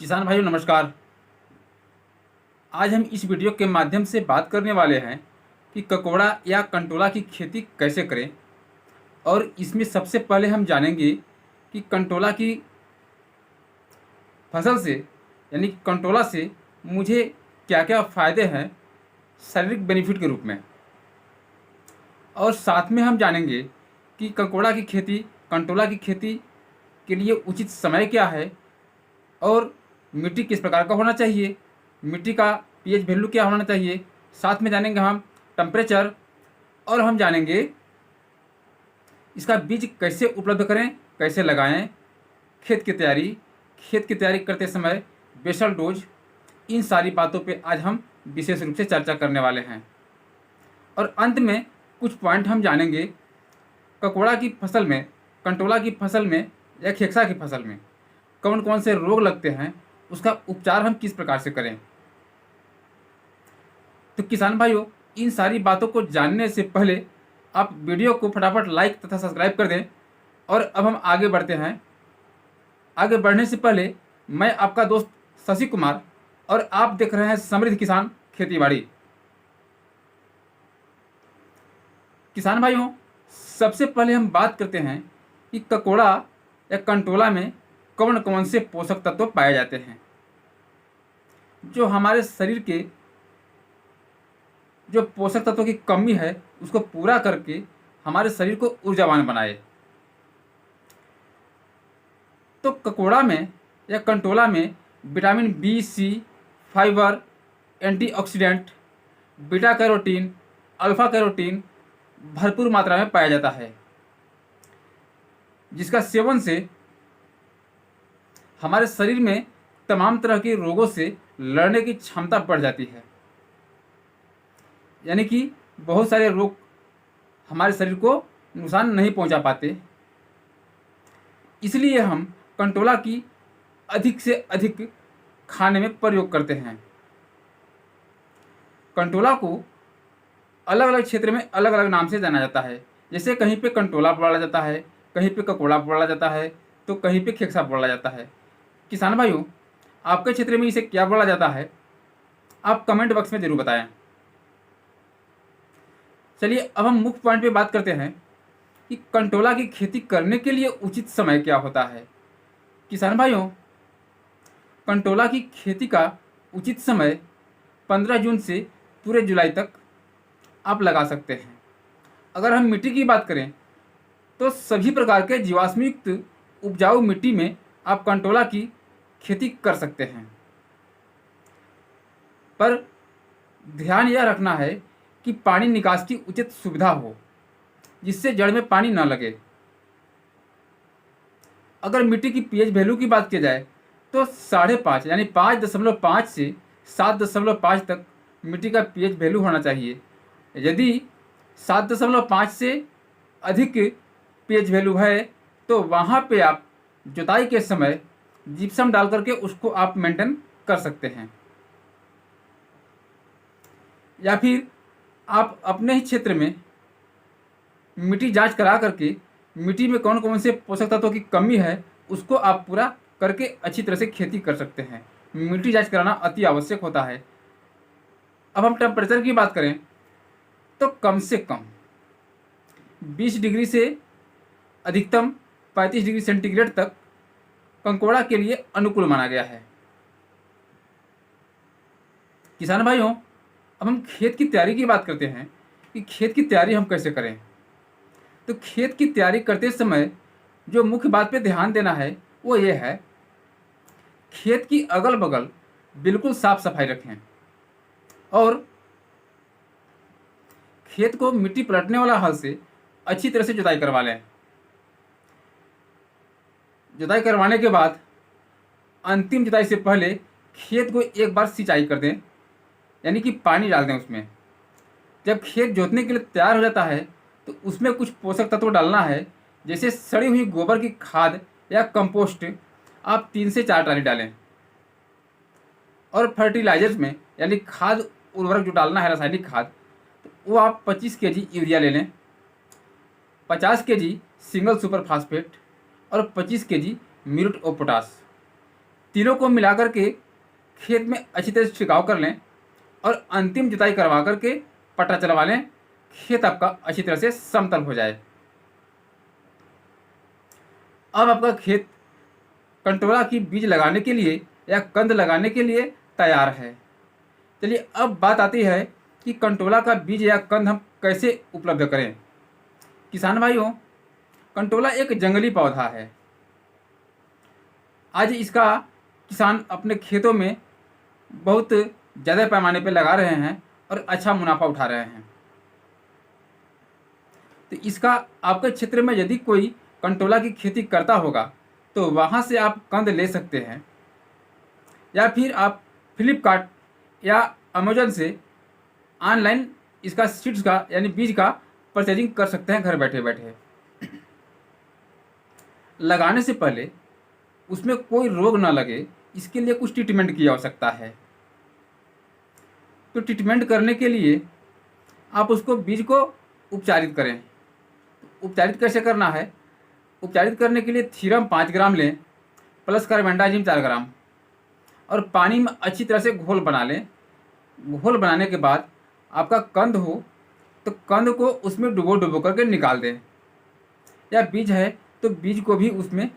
किसान भाइयों नमस्कार। आज हम इस वीडियो के माध्यम से बात करने वाले हैं कि ककोड़ा या कंटोला की खेती कैसे करें। और इसमें सबसे पहले हम जानेंगे कि कंटोला की फसल से यानी कि कंटोला से मुझे क्या क्या फ़ायदे हैं शारीरिक बेनिफिट के रूप में। और साथ में हम जानेंगे कि कंटोला की खेती के लिए उचित समय क्या है और मिट्टी किस प्रकार का होना चाहिए, मिट्टी का पीएच वैल्यू क्या होना चाहिए। साथ में जानेंगे हम टेम्परेचर, और हम जानेंगे इसका बीज कैसे उपलब्ध करें, कैसे लगाएं, खेत की तैयारी करते समय बेसल डोज। इन सारी बातों पे आज हम विशेष रूप से चर्चा करने वाले हैं। और अंत में कुछ पॉइंट हम जानेंगे ककोड़ा की फसल में, कंटोला की फसल में या खेक्सा की फसल में कौन कौन से रोग लगते हैं, उसका उपचार हम किस प्रकार से करें। तो किसान भाइयों, इन सारी बातों को जानने से पहले आप वीडियो को फटाफट लाइक तथा सब्सक्राइब कर दें। और अब हम आगे बढ़ते हैं। आगे बढ़ने से पहले मैं आपका दोस्त शशि कुमार, और आप देख रहे हैं समृद्ध किसान खेतीबाड़ी। किसान भाइयों, सबसे पहले हम बात करते हैं कि ककोड़ा या कंटोला में कौन कौन से पोषक तत्व पाए जाते हैं जो हमारे शरीर के जो पोषक तत्वों की कमी है उसको पूरा करके हमारे शरीर को ऊर्जावान बनाए। तो ककोड़ा में या कंटोला में vitamin B, C, fibre, antioxidant, beta carotene, alpha carotene भरपूर मात्रा में पाया जाता है, जिसका सेवन से हमारे शरीर में तमाम तरह के रोगों से लड़ने की क्षमता बढ़ जाती है। यानी कि बहुत सारे रोग हमारे शरीर को नुकसान नहीं पहुंचा पाते। इसलिए हम कंटोला की अधिक से अधिक खाने में प्रयोग करते हैं। कंटोला को अलग अलग क्षेत्र में अलग अलग नाम से जाना जाता है। जैसे कहीं पे कंटोला बोला जाता है, कहीं पे ककोड़ा बोला जाता है, तो कहीं पे खेक्सा बोला जाता है। किसान भाइयों, आपके क्षेत्र में इसे क्या बोला जाता है, आप कमेंट बॉक्स में ज़रूर बताएं। चलिए अब हम मुख्य पॉइंट पे बात करते हैं कि कंटोला की खेती करने के लिए उचित समय क्या होता है। किसान भाइयों, कंटोला की खेती का उचित समय 15 जून से पूरे जुलाई तक आप लगा सकते हैं। अगर हम मिट्टी की बात करें तो सभी प्रकार के जीवाश्मयुक्त उपजाऊ मिट्टी में आप कंटोला की खेती कर सकते हैं। पर ध्यान यह रखना है कि पानी निकास की उचित सुविधा हो, जिससे जड़ में पानी न लगे। अगर मिट्टी की पीएच वैल्यू की बात की जाए तो 5.5 यानी 5.5 से 7.5 तक मिट्टी का पीएच वैल्यू होना चाहिए। यदि 7.5 से अधिक पीएच वैल्यू है तो वहाँ पे आप जुताई के समय जिप्सम डाल करके उसको आप मेंटेन कर सकते हैं। या फिर आप अपने ही क्षेत्र में मिट्टी जांच करा करके मिट्टी में कौन कौन से पोषक तत्वों की कमी है उसको आप पूरा करके अच्छी तरह से खेती कर सकते हैं। मिट्टी जांच कराना अति आवश्यक होता है। अब हम टेम्परेचर की बात करें तो कम से कम 20 डिग्री से अधिकतम 35 डिग्री सेंटीग्रेड तक कंकोड़ा के लिए अनुकूल माना गया है। किसान भाइयों, अब हम खेत की तैयारी की बात करते हैं कि खेत की तैयारी हम कैसे करें। तो खेत की तैयारी करते समय जो मुख्य बात पे ध्यान देना है वो ये है, खेत की अगल बगल बिल्कुल साफ सफाई रखें और खेत को मिट्टी पलटने वाला हल से अच्छी तरह से जुताई करवा लें। जुताई करवाने के बाद अंतिम जुताई से पहले खेत को एक बार सिंचाई कर दें, यानी कि पानी डाल दें उसमें। जब खेत जोतने के लिए तैयार हो जाता है तो उसमें कुछ पोषक तत्व डालना है, जैसे सड़ी हुई गोबर की खाद या कंपोस्ट आप 3 से 4 ट्राली डालें। और फर्टिलाइजर्स में यानी खाद उर्वरक जो डालना है, रासायनिक खाद, तो वो आप 25 केजी यूरिया ले लें, 50 केजी सिंगल सुपर फास्फेट और 25 केजी म्यूरेट ऑफ पोटास। तीनों को मिला करके खेत में अच्छी तरह से छिड़काव कर लें और अंतिम जुताई करवा करके पट्टा चलवा लें, खेत आपका अच्छी तरह से समतल हो जाए। अब आपका खेत कंटोला की बीज लगाने के लिए या कंद लगाने के लिए तैयार है। चलिए अब बात आती है कि कंटोला का बीज या कंद हम कैसे उपलब्ध करें। किसान भाइयों, कंटोला एक जंगली पौधा है। आज इसका किसान अपने खेतों में बहुत ज़्यादा पैमाने पर लगा रहे हैं और अच्छा मुनाफा उठा रहे हैं। तो इसका आपके क्षेत्र में यदि कोई कंटोला की खेती करता होगा तो वहाँ से आप कंद ले सकते हैं, या फिर आप फ्लिपकार्ट या अमेजन से ऑनलाइन इसका सीड्स का यानी बीज का परचेजिंग कर सकते हैं घर बैठे बैठे। लगाने से पहले उसमें कोई रोग ना लगे इसके लिए कुछ ट्रीटमेंट की आवश्यकता है। तो ट्रीटमेंट करने के लिए आप उसको बीज को उपचारित करें। उपचारित कैसे करना है? उपचारित करने के लिए थीरम 5 ग्राम लें प्लस कार्बेंडाजिम 4 ग्राम और पानी में अच्छी तरह से घोल बना लें। घोल बनाने के बाद आपका कंद हो तो कंद को उसमें डुबो करके निकाल दें, या बीज है तो बीज को भी उसमें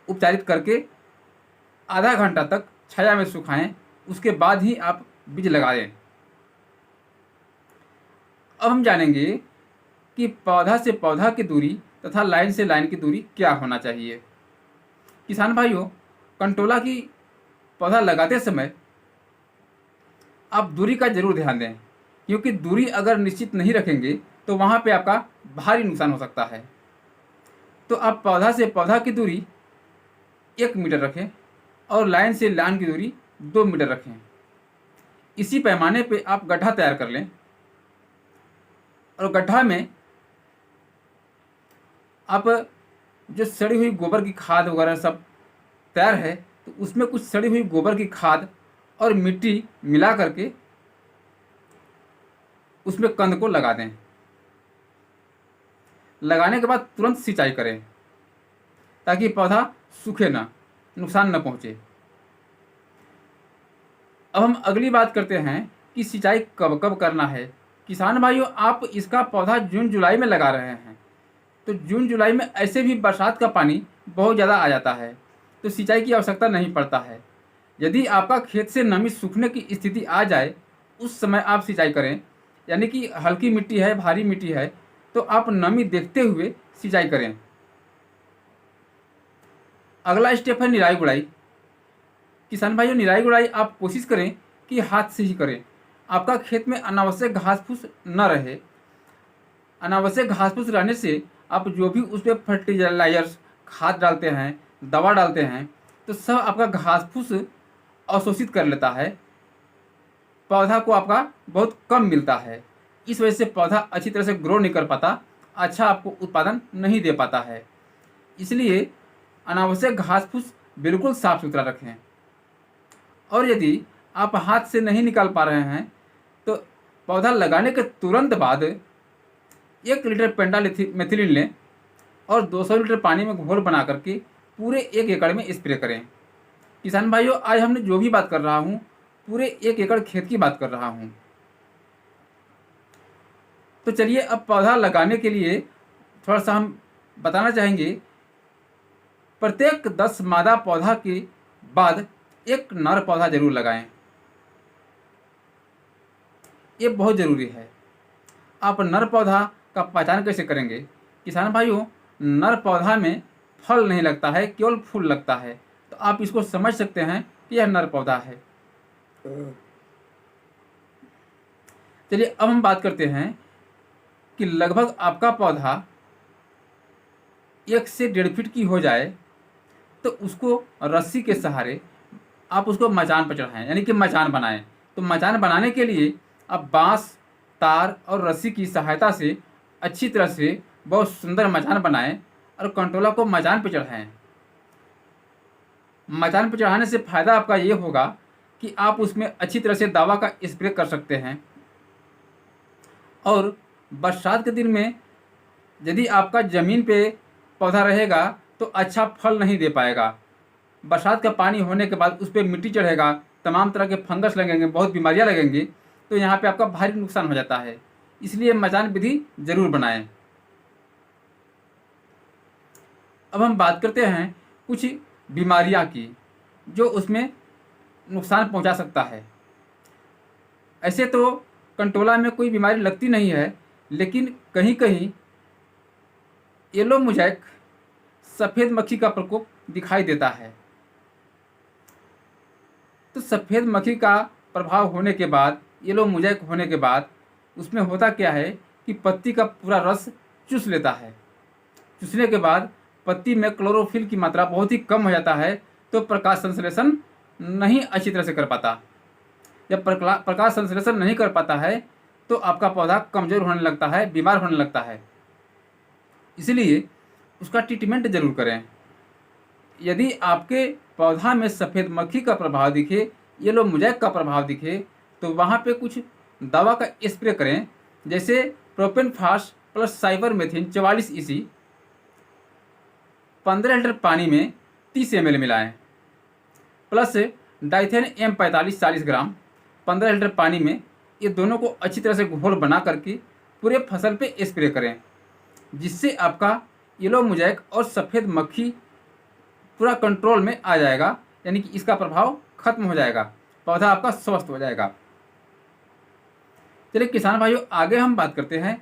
उपचारित करके आधा घंटा तक छाया में सुखाएं, उसके बाद ही आप बीज लगा दें। अब हम जानेंगे कि पौधा से पौधा की दूरी तथा लाइन से लाइन की दूरी क्या होना चाहिए। किसान भाइयों, कंटोला की पौधा लगाते समय आप दूरी का जरूर ध्यान दें, क्योंकि दूरी अगर निश्चित नहीं रखेंगे तो वहाँ पे आपका भारी नुकसान हो सकता है। तो आप पौधा से पौधा की दूरी 1 मीटर रखें और लाइन से लाइन की दूरी 2 मीटर रखें। इसी पैमाने पे आप गड्ढा तैयार कर लें और गड्ढा में आप जो सड़ी हुई गोबर की खाद वगैरह सब तैयार है तो उसमें कुछ सड़ी हुई गोबर की खाद और मिट्टी मिला करके उसमें कंद को लगा दें। लगाने के बाद तुरंत सिंचाई करें ताकि पौधा सूखे ना, नुकसान न पहुंचे। अब हम अगली बात करते हैं कि सिंचाई कब कब करना है। किसान भाइयों, आप इसका पौधा जून जुलाई में लगा रहे हैं तो जून जुलाई में ऐसे भी बरसात का पानी बहुत ज़्यादा आ जाता है तो सिंचाई की आवश्यकता नहीं पड़ता है। यदि आपका खेत से नमी सूखने की स्थिति आ जाए उस समय आप सिंचाई करें, यानी कि हल्की मिट्टी है, भारी मिट्टी है तो आप नमी देखते हुए सिंचाई करें। अगला स्टेप है निराई गुड़ाई। किसान भाइयों, निराई गुड़ाई आप कोशिश करें कि हाथ से ही करें। आपका खेत में अनावश्यक घास फूस न रहे। अनावश्यक घास फूस रहने से आप जो भी उस पर फर्टिलाइजर्स खाद डालते हैं, दवा डालते हैं तो सब आपका घास फूस अवशोषित कर लेता है, पौधा को आपका बहुत कम मिलता है। इस वजह से पौधा अच्छी तरह से ग्रो नहीं कर पाता, अच्छा आपको उत्पादन नहीं दे पाता है। इसलिए अनावश्यक घास फूस बिल्कुल साफ सुथरा रखें। और यदि आप हाथ से नहीं निकाल पा रहे हैं तो पौधा लगाने के तुरंत बाद 1 लीटर पेंडामेथिलिन लें और 200 लीटर पानी में घोल बना करके पूरे 1 एकड़ में स्प्रे करें। किसान भाइयों, आज हमने जो भी बात कर रहा हूँ पूरे 1 एकड़ खेत की बात कर रहा हूँ। तो चलिए अब पौधा लगाने के लिए थोड़ा सा हम बताना चाहेंगे। प्रत्येक 10 मादा पौधा के बाद 1 नर पौधा जरूर लगाएं, ये बहुत ज़रूरी है। आप नर पौधा का पहचान कैसे करेंगे? किसान भाइयों, नर पौधा में फल नहीं लगता है, केवल फूल लगता है, तो आप इसको समझ सकते हैं कि यह नर पौधा है। चलिए अब हम बात करते हैं कि लगभग आपका पौधा 1 से 1.5 फीट की हो जाए तो उसको रस्सी के सहारे आप उसको मचान पर चढ़ाएं, यानी कि मचान बनाएं। तो मचान बनाने के लिए आप बांस, तार और रस्सी की सहायता से अच्छी तरह से बहुत सुंदर मचान बनाएं और कंटोला को मचान पर चढ़ाएं। मचान पर चढ़ाने से फ़ायदा आपका ये होगा कि आप उसमें अच्छी तरह से दवा का स्प्रे कर सकते हैं। और बरसात के दिन में यदि आपका ज़मीन पे पौधा रहेगा तो अच्छा फल नहीं दे पाएगा। बरसात का पानी होने के बाद उस पर मिट्टी चढ़ेगा, तमाम तरह के फंगस लगेंगे, बहुत बीमारियां लगेंगी, तो यहाँ पे आपका भारी नुकसान हो जाता है। इसलिए मचान विधि जरूर बनाएं। अब हम बात करते हैं कुछ बीमारियां की जो उसमें नुकसान पहुंचा सकता है। ऐसे तो कंटोला में कोई बीमारी लगती नहीं है, लेकिन कहीं कहीं येलो मोज़ेक सफ़ेद मक्खी का प्रकोप दिखाई देता है। तो सफ़ेद मक्खी का प्रभाव होने के बाद, येलो मोज़ेक होने के बाद उसमें होता क्या है कि पत्ती का पूरा रस चूस लेता है। चूसने के बाद पत्ती में क्लोरोफिल की मात्रा बहुत ही कम हो जाता है, तो प्रकाश संश्लेषण नहीं अच्छी तरह से कर पाता। जब प्रकाश संश्लेषण नहीं कर पाता है तो आपका पौधा कमज़ोर होने लगता है, बीमार होने लगता है। इसलिए उसका ट्रीटमेंट जरूर करें। यदि आपके पौधा में सफ़ेद मक्खी का प्रभाव दिखे, येलो मोज़ेक का प्रभाव दिखे, तो वहाँ पे कुछ दवा का स्प्रे करें, जैसे प्रोपेनफास प्लस साइबरमेथ्रिन 44 EC 15 लीटर पानी में 30 ml मिलाएं, प्लस डाइथेन M45 40 ग्राम 15 लीटर पानी में। ये दोनों को अच्छी तरह से घोल बना करके पूरे फसल पे स्प्रे करें, जिससे आपका येलो मोज़ेक और सफ़ेद मक्खी पूरा कंट्रोल में आ जाएगा, यानी कि इसका प्रभाव खत्म हो जाएगा, पौधा आपका स्वस्थ हो जाएगा। चलिए किसान भाइयों, आगे हम बात करते हैं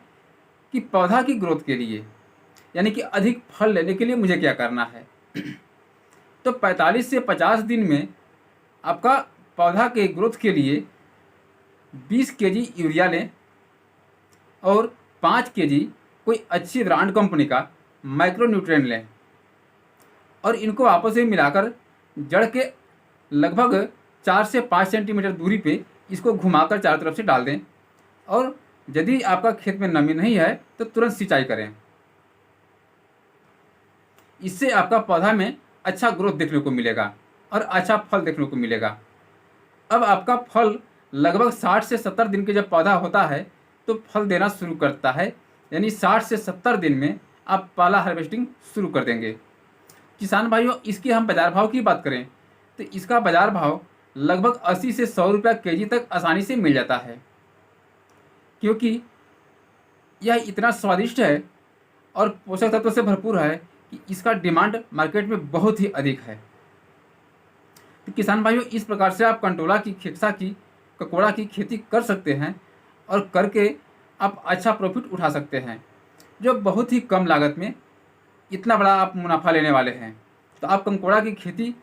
कि पौधा की ग्रोथ के लिए, यानी कि अधिक फल लेने के लिए मुझे क्या करना है। तो 45 से 50 दिन में आपका पौधा के ग्रोथ के लिए 20 kg यूरिया लें और 5 kg कोई अच्छी ब्रांड कंपनी का माइक्रो न्यूट्रिएंट लें और इनको आपस में मिलाकर जड़ के लगभग 4 से 5 सेंटीमीटर दूरी पे इसको घुमाकर चारों तरफ से डाल दें। और यदि आपका खेत में नमी नहीं है तो तुरंत सिंचाई करें। इससे आपका पौधा में अच्छा ग्रोथ देखने को मिलेगा और अच्छा फल देखने को मिलेगा। अब आपका फल लगभग 60 से 70 दिन के जब पौधा होता है तो फल देना शुरू करता है, यानी 60 से 70 दिन में आप पहला हार्वेस्टिंग शुरू कर देंगे। किसान भाइयों, इसके हम बाज़ार भाव की बात करें तो इसका बाज़ार भाव लगभग 80 से 100 रुपया kg तक आसानी से मिल जाता है, क्योंकि यह इतना स्वादिष्ट है और पोषक तत्व से भरपूर है कि इसका डिमांड मार्केट में बहुत ही अधिक है। तो किसान भाइयों, इस प्रकार से आप कंटोला की, खेक्सा की, ककोड़ा की खेती कर सकते हैं और करके आप अच्छा प्रॉफिट उठा सकते हैं, जो बहुत ही कम लागत में इतना बड़ा आप मुनाफा लेने वाले हैं। तो आप कंकोड़ा की खेती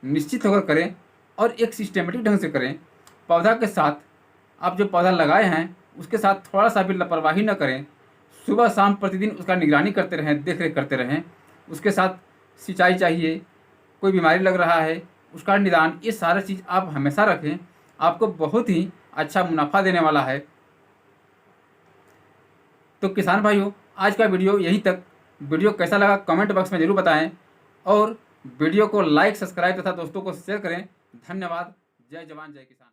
निश्चित होकर करें और एक सिस्टमेटिक ढंग से करें। पौधा के साथ आप जो पौधा लगाए हैं उसके साथ थोड़ा सा भी लापरवाही न करें। सुबह शाम प्रतिदिन उसका निगरानी करते रहें, देख रेख करते रहें। उसके साथ सिंचाई चाहिए, कोई बीमारी लग रहा है उसका निदान, ये सारा चीज़ आप हमेशा रखें। आपको बहुत ही अच्छा मुनाफा देने वाला है। तो किसान भाइयों, आज का वीडियो यहीं तक। वीडियो कैसा लगा कमेंट बॉक्स में ज़रूर बताएं और वीडियो को लाइक, सब्सक्राइब तथा दोस्तों को शेयर करें। धन्यवाद। जय जवान जय किसान।